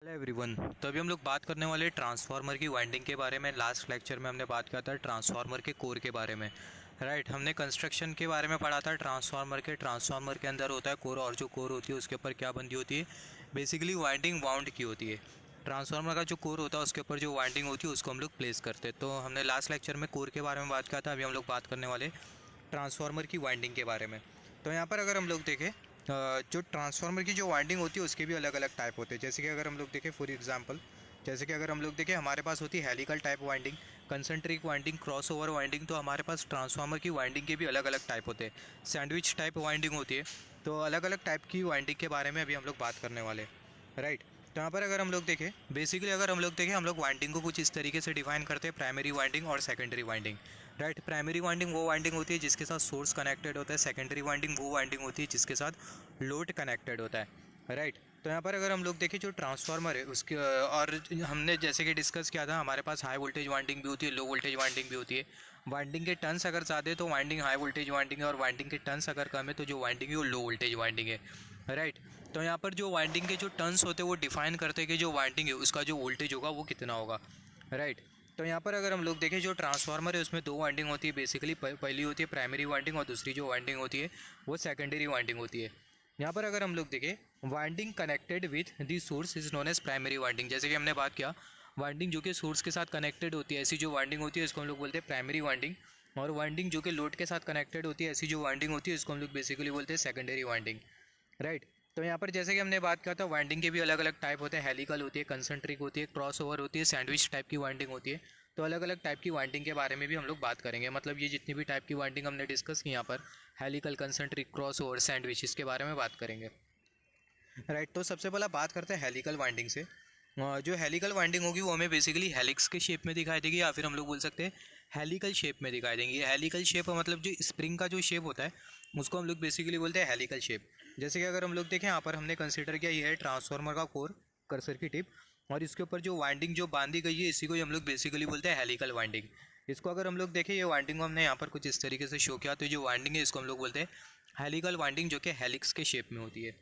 Hello everyone. तो अभी हम लोग बात करने वाले ट्रांसफार्मर की वाइंडिंग के बारे में। लास्ट लेक्चर में हमने बात किया था ट्रांसफार्मर के कोर के बारे में। राइट, हमने कंस्ट्रक्शन के बारे में पढ़ा था ट्रांसफार्मर के अंदर होता है कोर, और जो कोर होती है उसके ऊपर क्या बंधी होती है, बेसिकली वाइंडिंग वाउंड की होती है। ट्रांसफार्मर का जो कोर होता है उसके ऊपर जो वाइंडिंग होती है उसको हम लोग प्लेस करते हैं। तो हमने लास्ट लेक्चर में कोर के बारे में बात किया था। अभी हम लोग बात करने वाले ट्रांसफार्मर की वाइंडिंग के बारे में। तो यहाँ पर अगर हम लोग देखें, जो ट्रांसफार्मर की जो वाइंडिंग होती है उसके भी अलग अलग टाइप होते हैं। जैसे कि अगर हम लोग देखें फॉर एग्जांपल, जैसे कि अगर हम लोग देखें हमारे पास होती है helical type winding, concentric winding, cross over winding. तो हमारे पास ट्रांसफार्मर की वाइंडिंग के भी अलग अलग टाइप होते हैं। सैंडविच टाइप वाइंडिंग होती है। तो अलग अलग टाइप की वाइंडिंग के बारे में अभी हम लोग बात करने वाले हैं। राइट, तो यहाँ पर अगर हम लोग देखें, बेसिकली अगर हम लोग देखें, हम लोग वाइंडिंग को कुछ इस तरीके से डिफाइन करते हैं, प्राइमरी वाइंडिंग और secondary winding. Right, primary winding वो वाइंडिंग होती है जिसके साथ सोर्स कनेक्टेड होता है। सेकेंडरी वाइंडिंग वो वाइंडिंग होती है जिसके साथ लोड कनेक्टेड होता है। राइट, तो यहाँ पर अगर हम लोग देखें जो ट्रांसफार्मर है उसके, और हमने जैसे कि डिस्कस किया था, हमारे पास हाई वोल्टेज वाइंडिंग भी होती है, लो वोल्टेज वाइंडिंग भी होती है। वाइंडिंग के टर्न्स अगर ज़्यादा है तो वाइंडिंग हाई वोल्टेज वाइंडिंग है, और वाइंडिंग के टर्न्स अगर कम है तो जो वाइंडिंग है वो लो वोल्टेज वाइंडिंग है। राइट, तो यहाँ पर जो वाइंडिंग के जो टर्न्स होते हैं वो डिफाइन करते हैं कि जो वाइंडिंग है उसका जो वोल्टेज होगा वो कितना होगा। राइट, तो यहाँ पर अगर हम लोग देखें जो ट्रांसफार्मर है उसमें दो वाइंडिंग होती है। बेसिकली पहली होती है प्राइमरी वाइंडिंग, और दूसरी जो वाइंडिंग होती है वो सेकेंडरी वाइंडिंग होती है। यहाँ पर अगर हम लोग देखें, winding connected with the source is known as primary winding. जैसे कि हमने बात किया, वाइंडिंग जो कि सोर्स के साथ कनेक्टेड होती है, ऐसी जो वाइंडिंग होती है इसको हम लोग बोलते हैं प्राइमरी वाइंडिंग। और वाइंडिंग जो कि लोड के साथ कनेक्टेड होती है, ऐसी जो वाइंडिंग होती है इसको हम लोग बेसिकली बोलते हैं सेकेंडरी वाइंडिंग। राइट, तो यहाँ पर जैसे कि हमने बात किया था, वाइंडिंग के भी अलग अलग टाइप होते हैं। हेलिकल होती है, कंसंट्रिक होती है, क्रॉस ओवर होती है, सैंडविच टाइप की वाइंडिंग होती है। तो अलग अलग टाइप की वाइंडिंग के बारे में भी हम लोग बात करेंगे। मतलब ये जितनी भी टाइप की वाइंडिंग हमने डिस्कस की यहाँ पर, helical, concentric, cross over, sandwich, इसके बारे में बात करेंगे। राइट, तो सबसे पहला बात करते हैं हेलिकल वाइंडिंग से। जो हेलिकल वाइंडिंग होगी वो हमें बेसिकली हेलिक्स के शेप में दिखाई देगी, या फिर हम लोग बोल सकते हैं हेलिकल शेप में दिखाई देंगी। हेलिकल शेप मतलब जो स्प्रिंग का जो शेप होता है उसको हम लोग बेसिकली बोलते हैं हेलिकल शेप। जैसे कि अगर हम लोग देखें, यहाँ पर हमने कंसिडर किया ये है ट्रांसफार्मर का कोर, कर्सर की टिप, और इसके ऊपर जो वाइंडिंग जो बांधी गई है इसी को ही हम लोग बेसिकली बोलते हैं हेलिकल वाइंडिंग। इसको अगर हम लोग देखें, ये वाइंडिंग को हमने यहाँ पर कुछ इस तरीके से शो किया, तो जो वाइंडिंग है इसको हम लोग बोलते हैं हेलिकल वाइंडिंग, जो कि हेलिक्स के शेप में होती है।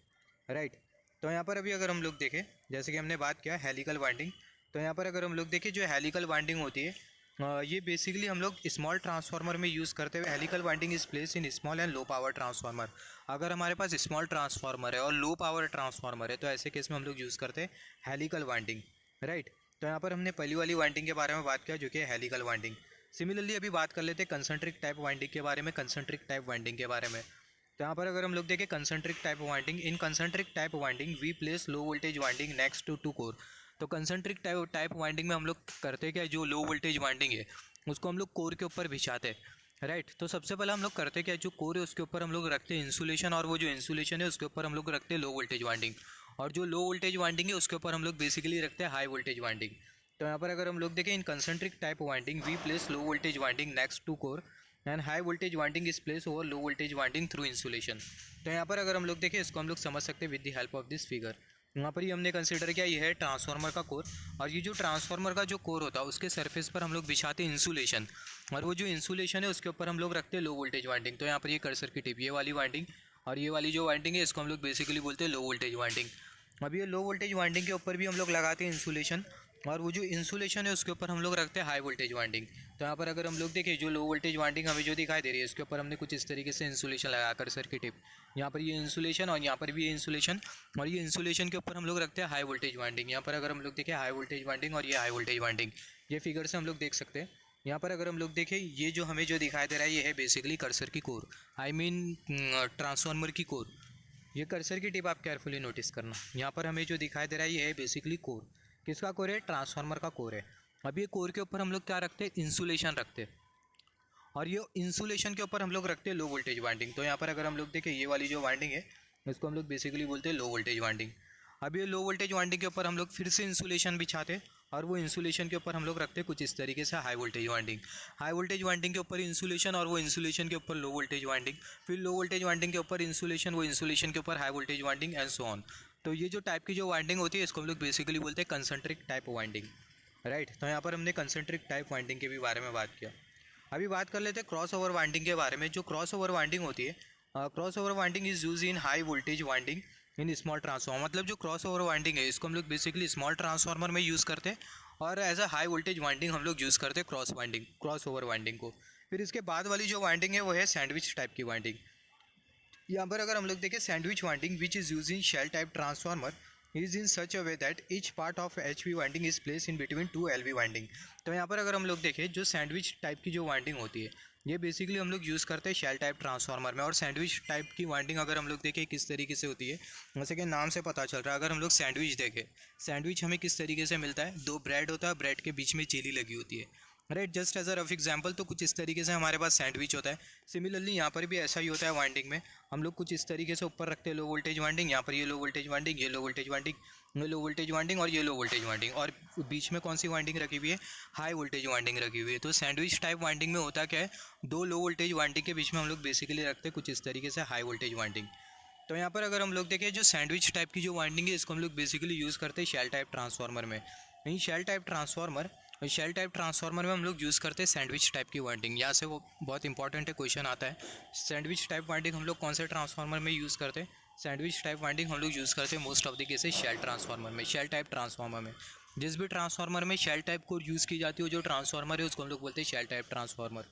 राइट, तो यहाँ पर अभी अगर हम लोग देखें, जैसे कि हमने बात किया हेलिकल वाइंडिंग, तो यहाँ पर अगर हम लोग देखें जो हेलिकल वाइंडिंग होती है, ये बेसिकली हम लोग स्मॉल ट्रांसफार्मर में यूज़ करते हुए, helical winding is place in small and low power transformer. अगर हमारे पास स्मॉल ट्रांसफार्मर है और लो पावर ट्रांसफार्मर है तो ऐसे केस में हम लोग यूज़ करते हैं हेलिकल वाइंडिंग। राइट, तो यहाँ पर हमने पहली वाली वाइंडिंग के बारे में बात किया जो कि हेलिकल वाइंडिंग। सिमिलरली अभी बात कर लेते हैं कंसंट्रिक टाइप वाइंडिंग के बारे में, कंसंट्रिक टाइप वाइंडिंग के बारे में। तो यहाँ पर अगर हम लोग देखें concentric type winding, in concentric type winding we place low voltage winding next to core. तो कंसंट्रिक टाइप वाइंडिंग में हम लोग करते हैं क्या, जो लो वोल्टेज वाइंडिंग है उसको हम लोग कोर के ऊपर बिछाते हैं। राइट, तो सबसे पहले हम लोग करते क्या, जो कोर है उसके ऊपर हम लोग रखते हैं इंसुलेशन, और वो जो इंसुलेशन है उसके ऊपर हम लोग रखते हैं लो वोल्टेज वाइंडिंग, और जो लो वोल्टेज वाइंडिंग है उसके ऊपर हम लोग बेसिकली रखते हैं हाई वोल्टेज वाइंडिंग। तो यहाँ पर अगर हम लोग देखें, in concentric type winding we place low voltage winding next to core and high voltage winding is place over low voltage winding through insulation. तो यहाँ पर अगर हम लोग देखें, इसको हम लोग समझ सकते हैं with the help of this figure. यहाँ पर ही हमने कंसिडर किया ये है ट्रांसफार्मर का कोर, और ये जो ट्रांसफार्मर का जो कोर होता है उसके सरफेस पर हम लोग बिछाते हैं इंसुलेशन, और वो जो इंसुलेशन है उसके ऊपर हम लोग रखते हैं लो वोल्टेज वाइंडिंग। तो यहाँ पर ये कर्सर की टिप, ये वाली वाइंडिंग, और ये वाली जो वाइंडिंग है इसको हम लोग बेसिकली बोलते हैं लो वोल्टेज वाइंडिंग। अब ये लो वोल्टेज वाइंडिंग के ऊपर भी हम लोग लगाते हैं इंसुलेशन, और वो जो इंसुलेशन है उसके ऊपर हम लोग रखते हैं हाई वोल्टेज वाइंडिंग। तो यहाँ पर अगर हम लोग देखें, जो लो वोल्टेज वाइंडिंग हमें जो दिखाई दे रही है इसके ऊपर हमने कुछ इस तरीके से इंसुलेशन लगाया, कर्सर की टिप, यहाँ पर ये इंसुलेशन और यहाँ पर भी ये इंसुलेशन, और ये इंसुलेशन के ऊपर हम लोग रखते हैं हाई वोल्टेज वाइंडिंग। यहाँ पर अगर हम लोग देखें हाई वोल्टेज वाइंडिंग और ये हाई वोल्टेज वाइंडिंग, ये फिगर से हम लोग देख सकते हैं। यहाँ पर अगर हम लोग देखें, ये जो हमें जो दिखाई दे रहा है ये है बेसिकली कर्सर की कोर, आई मीन ट्रांसफार्मर की कोर। ये कर्सर की टिप आप केयरफुली नोटिस करना, यहाँ पर हमें जो दिखाई दे रहा है ये है बेसिकली कोर। किसका कोर है, ट्रांसफार्मर का कोर है। अब ये कोर के ऊपर हम लोग क्या रखते हैं, इंसुलेशन रखते हैं, और ये इंसुलेशन के ऊपर हम लोग रखते हैं लो वोल्टेज वाइंडिंग। तो यहाँ पर अगर हम लोग देखें, ये वाली जो वाइंडिंग है इसको हम लोग बेसिकली बोलते हैं लो वोल्टेज वाइंडिंग। अब ये लो वोल्टेज वाइंडिंग के ऊपर हम लोग फिर से इंसुलेशन बिछाते हैं, और वो इंसुलेशन के ऊपर हम लोग रखते हैं कुछ इस तरीके से high voltage winding. High voltage winding के ऊपर इंसुलेशन, और वो इंसुलेशन के ऊपर लो वोल्टेज वाइंडिंग, फिर लो वोल्टेज वाइंडिंग के ऊपर इंसुलेशन, वो इंसुलेशन के ऊपर high voltage winding, and so on. तो ये जो टाइप की जो वाइंडिंग होती है इसको हम लोग बेसिकली बोलते हैं कंसंट्रिक टाइप वाइंडिंग। राइट, तो यहाँ पर हमने कंसंट्रिक टाइप वाइंडिंग के भी बारे में बात किया। अभी बात कर लेते हैं क्रॉस ओवर वाइंडिंग के बारे में। जो क्रॉस ओवर वाइंडिंग होती है, cross over winding is use in high voltage winding in small transformer, मतलब जो क्रॉस ओवर वाइंडिंग है इसको हम लोग बेसिकली स्मॉल ट्रांसफार्मर में यूज़ करते हैं, और as a high voltage winding हम लोग यूज़ करते हैं क्रॉस ओवर वाइंडिंग को। फिर इसके बाद वाली जो वाइंडिंग है वो है सैंडविच टाइप की वाइंडिंग। यहाँ पर अगर हम लोग देखें sandwich winding which is use in shell type transformer is in such a way that each part of H V winding is place in between two L V winding. तो यहाँ पर अगर हम लोग देखें जो सैंडविच टाइप की जो वाइंडिंग होती है ये बेसिकली हम लोग यूज़ करते हैं शेल टाइप ट्रांसफार्मर में। और सैंडविच टाइप की वाइंडिंग अगर हम लोग देखें किस तरीके से होती है, जैसे कि नाम से पता चल रहा है, अगर हम लोग सैंडविच देखें, सैंडविच हमें किस तरीके से मिलता है, दो ब्रेड होता है, ब्रेड के बीच में जेली लगी होती है, right, just as a rough example. तो कुछ इस तरीके से हमारे पास सैंडविच होता है। सिमिलरली यहाँ पर भी ऐसा ही होता है वाइंडिंग में, हम लोग कुछ इस तरीके से ऊपर रखते हैं लो वोल्टेज वाइंडिंग, यहाँ पर ये लो वोल्टेज वाइंडिंग, ये लो वोल्टेज वाइंडिंग, ये लो वोल्टेज वाइंडिंग और ये लो वोल्टेज वाइंडिंग, और बीच में कौन सी वाइंडिंग रखी हुई है, हाई वोल्टेज वाइंडिंग रखी हुई है। तो सैंडविच टाइप वाइंडिंग में होता क्या है, दो लो वोल्टेज वाइंडिंग के बीच में हम लोग बेसिकली रखते हैं कुछ इस तरीके से हाई वोल्टेज वाइंडिंग। तो यहाँ पर अगर हम लोग देखें जो सैंडविच टाइप की जो वाइंडिंग है इसको हम लोग बेसिकली यूज़ करते हैं शेल टाइप ट्रांसफार्मर में। नहीं, शेल टाइप ट्रांसफार्मर में हम लोग यूज़ करते हैं सैंडविच टाइप की वाइंडिंग। यहाँ से वो बहुत इंपॉर्टेंट है, क्वेश्चन आता है, सैंडविच टाइप वाइंडिंग हम लोग कौन से ट्रांसफार्मर में यूज़ करते हैं, सैंडविच टाइप वाइंडिंग हम लोग यूज़ करते हैं most of the cases shell transformer में, शेल टाइप ट्रांसफार्मर में। जिस भी ट्रांसफार्मर में शेल टाइप को यूज़ की जाती है जो ट्रांसफार्मर है उसको हम लोग बोलते हैं शेल टाइप ट्रांसफार्मर।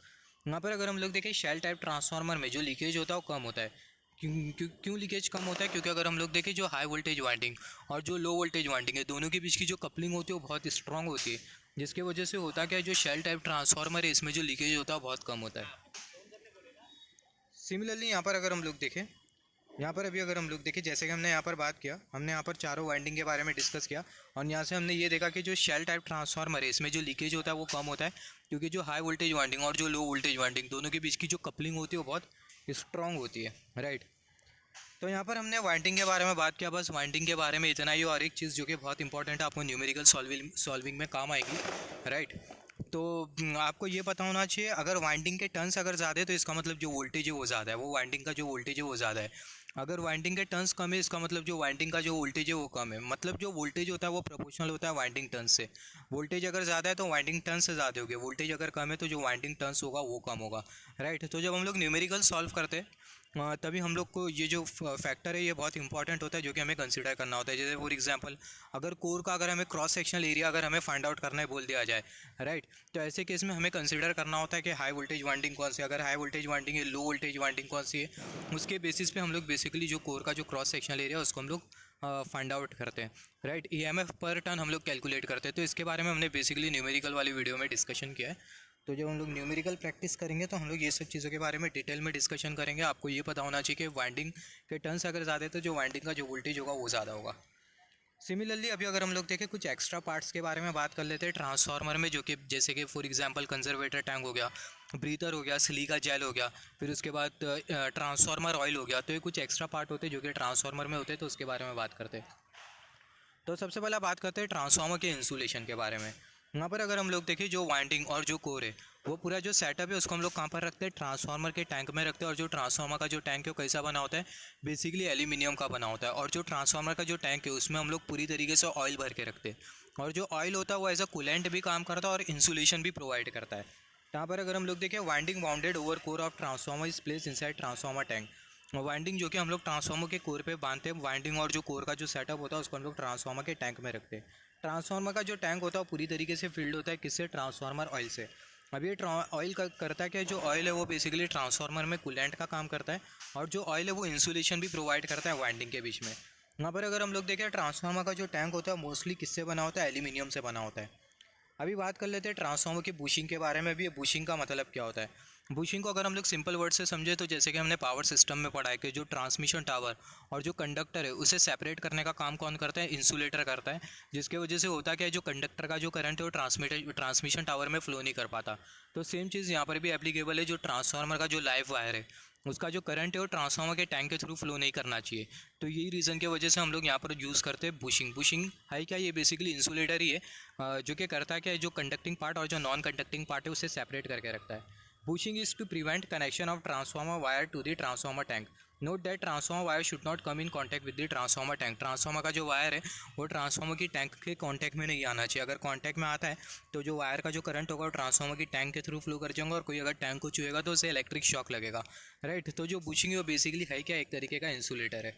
यहाँ पर अगर हम लोग देखें शेल टाइप ट्रांसफार्मर में जो लीकेज होता है वो कम होता है। क्यों लीकेज कम होता है, क्योंकि अगर हम लोग देखें जो हाई वोल्टेज वाइंडिंग और जो लो वोल्टेज वाइंडिंग है दोनों के बीच की जो कपलिंग होती है वो बहुत स्ट्रांग होती है, जिसकी वजह से होता क्या है जो शेल टाइप ट्रांसफार्मर है इसमें जो लीकेज होता है बहुत कम होता है। सिमिलरली यहाँ पर अगर हम लोग देखें, यहाँ पर अभी अगर हम लोग देखें जैसे कि हमने यहाँ पर बात किया, हमने यहाँ पर चारों वाइंडिंग के बारे में डिस्कस किया, और यहाँ से हमने ये देखा कि जो शेल टाइप ट्रांसफार्मर है इसमें जो लीकेज होता है वो कम होता है, क्योंकि जो हाई वोल्टेज वाइंडिंग और जो लो वोल्टेज वाइंडिंग दोनों के बीच की जो कपलिंग होती है वो बहुत स्ट्रांग होती है, राइट। तो यहाँ पर हमने वाइंडिंग के बारे में बात किया, बस वाइंडिंग के बारे में इतना ही। और एक चीज़ जो कि बहुत इंपॉर्टेंट है आपको न्यूमेरिकल सॉल्विंग में काम आएगी, राइट। तो आपको ये पता होना चाहिए अगर वाइंडिंग के टर्न्स अगर ज़्यादा है तो इसका मतलब जो वोल्टेज है वो ज़्यादा है, वो वाइंडिंग का जो वोल्टेज है वो ज़्यादा है। अगर वाइंडिंग के टर्न्स कम है इसका मतलब जो वाइंडिंग का जो वोल्टेज है वो कम है। मतलब जो वोल्टेज होता है वो प्रोपोर्शनल होता है वाइंडिंग टर्न्स से। वोल्टेज अगर ज़्यादा है तो वाइंडिंग टर्न्स से ज़्यादा होगी, वोल्टेज अगर कम है तो जो वाइंडिंग टर्न्स होगा वो कम होगा, राइट। तो जब हम लोग न्यूमेरिकल सॉल्व करते हैं तभी हम लोग को ये जो फैक्टर है ये बहुत इंपॉर्टेंट होता है जो कि हमें कंसिडर करना होता है। जैसे फॉर एग्जांपल अगर कोर का अगर हमें क्रॉस सेक्शनल एरिया अगर हमें फाइंड आउट करना है बोल दिया जाए, राइट, तो ऐसे केस में हमें कंसिडर करना होता है कि हाई वोल्टेज वाइंडिंग कौन सी है, अगर हाई वोल्टेज वाइंडिंग है, लो वोल्टेज वाइंडिंग कौन सी है, उसके बेसिस पे हम लोग बेसिकली जो कोर का जो क्रॉस सेक्शनल एरिया है उसको हम लोग फाइंड आउट करते हैं, राइट। ईएमएफ पर टर्न हम लोग कैलकुलेट करते हैं। तो इसके बारे में हमने बेसिकली न्यूमेरिकल वाली वीडियो में डिस्कशन किया है। तो जब हम लोग न्यूमेरिकल प्रैक्टिस करेंगे तो हम लोग ये सब चीज़ों के बारे में डिटेल में डिस्कशन करेंगे। आपको ये पता होना चाहिए कि वाइंडिंग के टर्न्स अगर ज़्यादा है तो जो वाइंडिंग का जो वोल्टेज होगा वो ज़्यादा होगा। सिमिलरली अभी अगर हम लोग देखें कुछ एक्स्ट्रा पार्ट्स के बारे में बात कर लेते हैं ट्रांसफार्मर में, जो कि जैसे कि फॉर एग्जांपल कंजर्वेटर टैंक हो गया, ब्रीथर हो गया, सिलिका जेल हो गया, फिर उसके बाद ट्रांसफार्मर ऑयल हो गया। तो ये कुछ एक्स्ट्रा पार्ट होते हैं जो कि ट्रांसफार्मर में होते हैं, तो उसके बारे में बात करते हैं। तो सबसे पहले बात करते हैं ट्रांसफार्मर के इंसुलेशन के बारे में। यहाँ पर अगर हम लोग देखें जो वाइंडिंग और जो कोर है वो पूरा जो सेटअप है उसको हम लोग कहाँ पर रखते हैं, ट्रांसफार्मर के टैंक में रखते हैं। और जो ट्रांसफार्मर का जो टैंक है वो कैसा बना होता है, बेसिकली एल्यूमिनियम का बना होता है। और जो ट्रांसफार्मर का जो टैंक है उसमें हम लोग पूरी तरीके से ऑयल भर के रखते हैं। और जो ऑयल होता है वो एज अ कूलेंट भी काम करता है और इंसुलेशन भी प्रोवाइड करता है। यहाँ पर अगर हम लोग देखें winding bounded over core of transformer is place inside transformer tank. Winding जो कि हम लोग ट्रांसफार्मर के कोर पे बांधते हैं, वाइंडिंग और जो कोर का जो सेटअप होता है उसको हम लोग ट्रांसफार्मर के टैंक में रखते हैं। ट्रांसफार्मर का जो टैंक होता है वो पूरी तरीके से फिल्ड होता है किससे, ट्रांसफार्मर ऑयल से। अब ये ऑयल करता क्या है, जो ऑयल है वो बेसिकली ट्रांसफार्मर में कूलेंट का काम करता है, और जो ऑयल है वो इंसुलेशन भी प्रोवाइड करता है वाइंडिंग के बीच में। यहाँ पर अगर हम लोग देखें ट्रांसफार्मर का जो टैंक होता है मोस्टली किससे बना होता है, एल्यूमिनियम से बना होता है। अभी बात कर लेते हैं ट्रांसफार्मर की बुशिंग के बारे में। भी बुशिंग का मतलब क्या होता है, बुशिंग को अगर हम लोग सिंपल वर्ड से समझे तो जैसे कि हमने पावर सिस्टम में पढ़ा है कि जो ट्रांसमिशन टावर और जो कंडक्टर है उसे सेपरेट करने का काम कौन करता है, इंसुलेटर करता है। जिसके वजह से होता क्या है, जो कंडक्टर का जो करंट है वो ट्रांसमिशन टावर में फ्लो नहीं कर पाता। तो सेम चीज़ यहाँ पर भी एप्लीकेबल है। जो ट्रांसफार्मर का जो लाइव वायर है उसका जो करंट है वो ट्रांसफार्मर के टैंक के थ्रू फ्लो नहीं करना चाहिए। तो यही रीज़न की वजह से हम लोग यहाँ पर यूज़ करते हैं बुशिंग। बुशिंग है क्या, ये बेसिकली इंसुलेटर ही है, जो कि करता है क्या है, जो कंडक्टिंग पार्ट और जो नॉन कंडक्टिंग पार्ट है उसे सेपरेट करके रखता है। Bushing is to prevent connection of transformer wire to the transformer tank. Note that transformer wire should not come in contact with the transformer tank. Transformer का जो wire है वो transformer की टैंक के कॉन्टैक्ट में नहीं आना चाहिए। अगर कॉन्टैक्ट में आता है तो जो वायर का जो करंट होगा वो ट्रांसफार्मर की टैंक के थ्रू फ्लो कर जाएगा, और कोई अगर टैंक को छुएगा तो उसे इलेक्ट्रिक शॉक लगेगा, राइट। तो जो बुशिंग है वो बेसिकली है क्या, एक तरीके का इंसुलेटर है।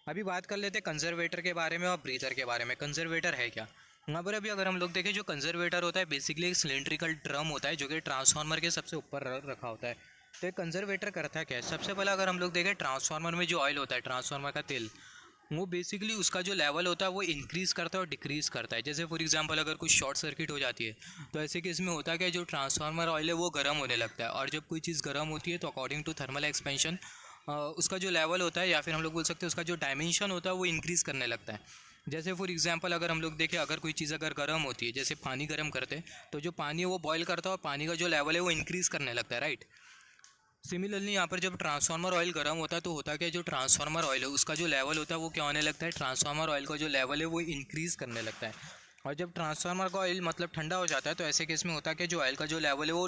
अभी बात कर लेते हैं कंजर्वेटर के बारे में और ब्रीथर के बारे में। कंजर्वेटर है क्या? यहाँ पर अभी अगर हम लोग देखें, जो कंजर्वेटर होता है बेसिकली एक सिलेंड्रिकल ड्रम होता है जो कि ट्रांसफार्मर के सबसे ऊपर रखा होता है। तो एक कंजर्वेटर करता क्या है? सबसे पहले अगर हम लोग देखें, ट्रांसफार्मर में जो ऑयल होता है, ट्रांसफार्मर का तेल, वो बेसिकली उसका जो लेवल होता है वो इंक्रीज़ करता है और डिक्रीज़ करता है। जैसे फॉर एग्जांपल अगर कुछ शॉर्ट सर्किट हो जाती है तो ऐसे केस में होता है कि जो ट्रांसफार्मर ऑयल है वो गर्म होने लगता है, और जब कोई चीज़ गर्म होती है तो अकॉर्डिंग टू थर्मल एक्सपेंशन उसका जो लेवल होता है, या फिर हम लोग बोल सकते हैं उसका जो डायमेंशन होता है वो इंक्रीज़ करने लगता है। जैसे फॉर एग्जांपल अगर हम लोग देखें, अगर कोई चीज़ अगर गर्म होती है, जैसे पानी गर्म करते हैं तो जो पानी है वो बॉयल करता है और पानी का जो लेवल है वो इंक्रीज़ करने लगता है, राइट। सिमिलरली यहाँ पर जब ट्रांसफार्मर ऑयल गर्म होता है तो होता क्या है, जो ट्रांसफार्मर ऑयल है उसका जो लेवल होता है वो क्या होने लगता है, ट्रांसफार्मर ऑयल का जो लेवल है वो इंक्रीज़ करने लगता है। और जब ट्रांसफार्मर का ऑयल मतलब ठंडा हो जाता है तो ऐसे केस में होता है कि जो ऑयल का जो लेवल है वो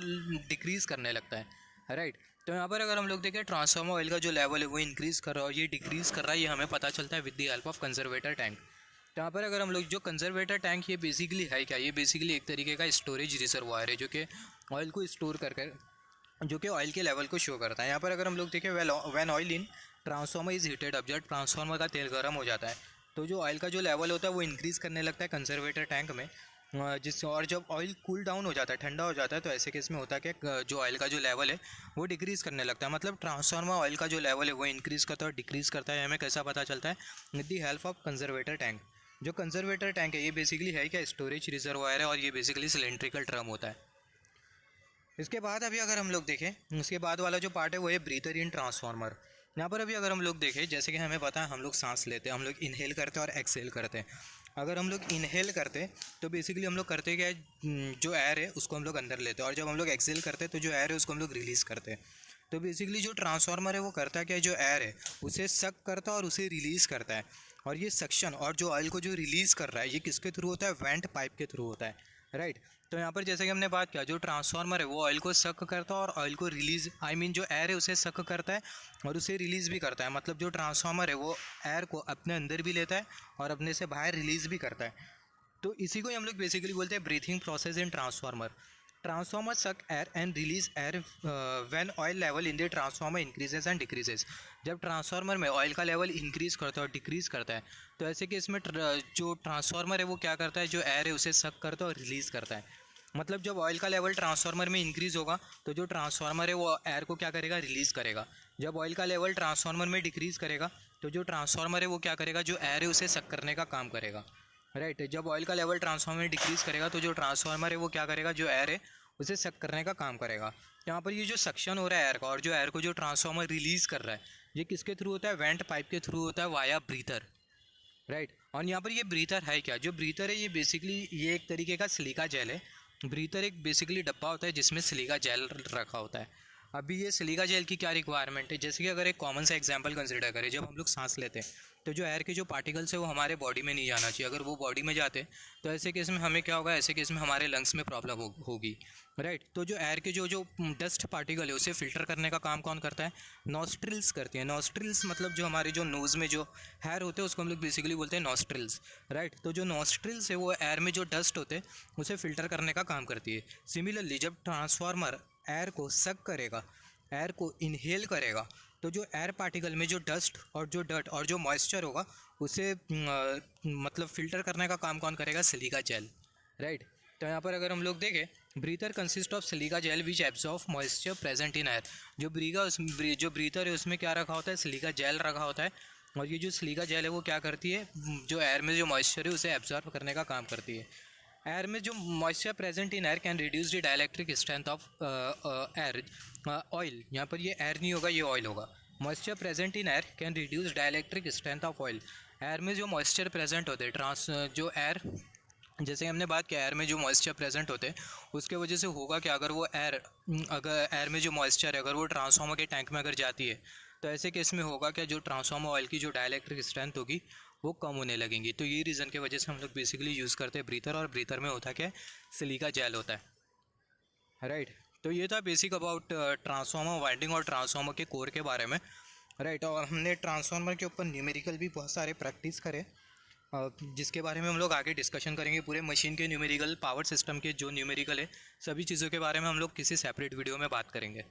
डिक्रीज़ करने लगता है, राइट। तो यहाँ पर अगर हम लोग देखें, ट्रांसफार्मर ऑयल का जो लेवल है वो इंक्रीज़ कर रहा है और ये डिक्रीज़ कर रहा है, ये हमें पता चलता है with the help of conservator tank. तो यहाँ पर अगर हम लोग, जो कंजर्वेटर टैंक ये बेसिकली है क्या, ये बेसिकली एक तरीके का स्टोरेज रिजर्वायर है जो कि ऑयल को स्टोर कर जो कि ऑयल के लेवल को शो करता है। यहाँ पर अगर हम लोग देखें, when oil in transformer is heated up, जब ट्रांसफार्मर का तेल गर्म हो जाता है तो जो ऑयल का जो लेवल होता है वो इंक्रीज़ करने लगता है कंजर्वेटर टैंक में, जिससे, और जब ऑयल कूल डाउन हो जाता है, ठंडा हो जाता है, तो ऐसे केस में होता है कि जो ऑयल का जो लेवल है वो डिक्रीज़ करने लगता है। मतलब ट्रांसफार्मर ऑयल का जो लेवल है वो इंक्रीज़ करता है और डिक्रीज़ करता है। हमें कैसा पता चलता है? With the help of conservator tank. जो कंजर्वेटर टैंक है ये बेसिकली है क्या, स्टोरेज रिजर्वायर है, और ये बेसिकली सिलेंड्रिकल ड्रम होता है। इसके बाद अभी अगर हम लोग देखें, उसके बाद वाला जो पार्ट है वो है ब्रीथर इन ट्रांसफार्मर। यहाँ पर अभी अगर हम लोग देखें, जैसे कि हमें पता है हम लोग सांस लेते हैं, हम लोग इनहेल करते हैं और एक्सहेल करते हैं। अगर हम लोग इनहेल करते हैं तो बेसिकली हम लोग करते क्या है, जो एयर है उसको हम लोग अंदर लेते हैं, और जब हम लोग एक्सहेल करते हैं तो जो एयर है उसको हम लोग रिलीज़ करते हैं। तो बेसिकली जो ट्रांसफार्मर है वो करता क्या है, जो एयर है उसे सक करता है और उसे रिलीज़ करता है। और ये सक्शन और जो ऑयल को जो रिलीज़ कर रहा है ये किसके थ्रू होता है? वेंट पाइप के थ्रू होता है, राइट। तो यहाँ पर जैसे कि हमने बात किया, जो ट्रांसफार्मर है वो ऑयल को सक करता है और ऑयल को रिलीज़, आई मीन जो एयर है उसे सक करता है और उसे रिलीज़ भी करता है। मतलब जो ट्रांसफार्मर है वो एयर को अपने अंदर भी लेता है और अपने से बाहर रिलीज़ भी करता है। तो इसी को ही हम लोग बेसिकली बोलते हैं breathing process in transformer. Transformer suck air and release air when oil level in the transformer increases and decreases. जब ट्रांसफार्मर में ऑयल का लेवल इंक्रीज़ करता है और डिक्रीज़ करता है तो ऐसे केस में जो ट्रांसफार्मर है वो क्या करता है, जो एयर है उसे सक करता है और रिलीज़ करता है। मतलब जब ऑयल का लेवल ट्रांसफार्मर में इंक्रीज़ होगा तो जो ट्रांसफार्मर है वो एयर को क्या करेगा, रिलीज़ करेगा। जब ऑयल का लेवल ट्रांसफार्मर में डिक्रीज़ करेगा तो जो ट्रांसफार्मर है वो क्या करेगा, जो एयर है उसे सक करने का काम करेगा, राइट। जब ऑयल का लेवल ट्रांसफार्मर में डिक्रीज़ करेगा तो जो ट्रांसफार्मर है वो क्या करेगा, जो एयर है उसे सक करने का काम करेगा। यहाँ पर ये जो सक्शन हो रहा है एयर का, और जो एयर को जो ट्रांसफार्मर रिलीज़ कर रहा है, ये किसके थ्रू होता है? वेंट पाइप के थ्रू होता है, वाया ब्रीथर, राइट। और यहाँ पर ये ब्रीथर है क्या? जो ब्रीथर है ये बेसिकली ये एक तरीके का सिलिका जेल है। ब्रीथर एक बेसिकली डब्बा होता है जिसमें सिलिका जेल रखा होता है। अभी ये सिलिका जेल की क्या रिक्वायरमेंट है, जैसे कि अगर एक कॉमन सा एग्जांपल कंसिडर करें, जब हम लोग सांस लेते हैं तो जो एयर के जो पार्टिकल्स है वो हमारे बॉडी में नहीं जाना चाहिए। अगर वो बॉडी में जाते तो ऐसे केस में हमें क्या होगा, ऐसे केस में हमारे लंग्स में प्रॉब्लम होगी, राइट। तो जो एयर के जो जो डस्ट पार्टिकल है उसे फिल्टर करने का काम कौन करता है? नॉस्ट्रिल्स करती है। नॉस्ट्रिल्स मतलब जो हमारे जो नोज़ में जो हेयर होते हैं उसको हम लोग बेसिकली बोलते हैं नॉस्ट्रिल्स, राइट। तो जो नॉस्ट्रिल्स है वो एयर में जो डस्ट होते हैं उसे फिल्टर करने का काम करती है। सिमिलरली जब ट्रांसफार्मर एयर को सक करेगा, एयर को इनहेल करेगा, तो जो एयर पार्टिकल में जो डस्ट और जो डर्ट और जो मॉइस्चर होगा उसे मतलब फ़िल्टर करने का काम कौन करेगा? Silica gel, right. तो यहाँ पर अगर हम लोग देखें, breather consist of silica gel which absorb moisture present in air. जो ब्रीथर है उसमें क्या रखा होता है? सिलिका जेल रखा होता है। और ये जो सिलिका जेल है वो क्या करती है, जो एयर में जो मॉइस्चर है उसे एब्जॉर्ब करने का काम करती है। एयर में जो moisture present in air can reduce the dielectric strength of air oil. यहाँ पर ये एयर नहीं होगा, ये ऑयल होगा। Moisture present in air can reduce dielectric strength of oil. Air में जो मॉइस्चर प्रेजेंट होते हैं, जो एयर, जैसे हमने बात किया एयर में जो मॉइस्चर प्रेजेंट होते हैं उसके वजह से होगा कि अगर एयर में जो मॉइस्चर है अगर वो ट्रांसफार्मर के टैंक में अगर जाती है तो ऐसे केस में होगा कि जो ट्रांसफार्मर ऑयल की जो डाइलेक्ट्रिक स्ट्रेंथ होगी वो कम होने लगेंगी। तो ये रीज़न की वजह से हम लोग बेसिकली यूज़ करते हैं ब्रीथर, और ब्रीथर में होता क्या है? सिलिका जेल होता है, राइट। तो ये था बेसिक अबाउट ट्रांसफार्मर वाइंडिंग और ट्रांसफार्मर के कोर के बारे में, राइट। और हमने ट्रांसफार्मर के ऊपर न्यूमेरिकल भी बहुत सारे प्रैक्टिस करे, जिसके बारे में हम लोग आगे डिस्कशन करेंगे। पूरे मशीन के न्यूमेरिकल, पावर सिस्टम के जो न्यूमेरिकल है, सभी चीज़ों के बारे में हम लोग किसी सेपरेट वीडियो में बात करेंगे।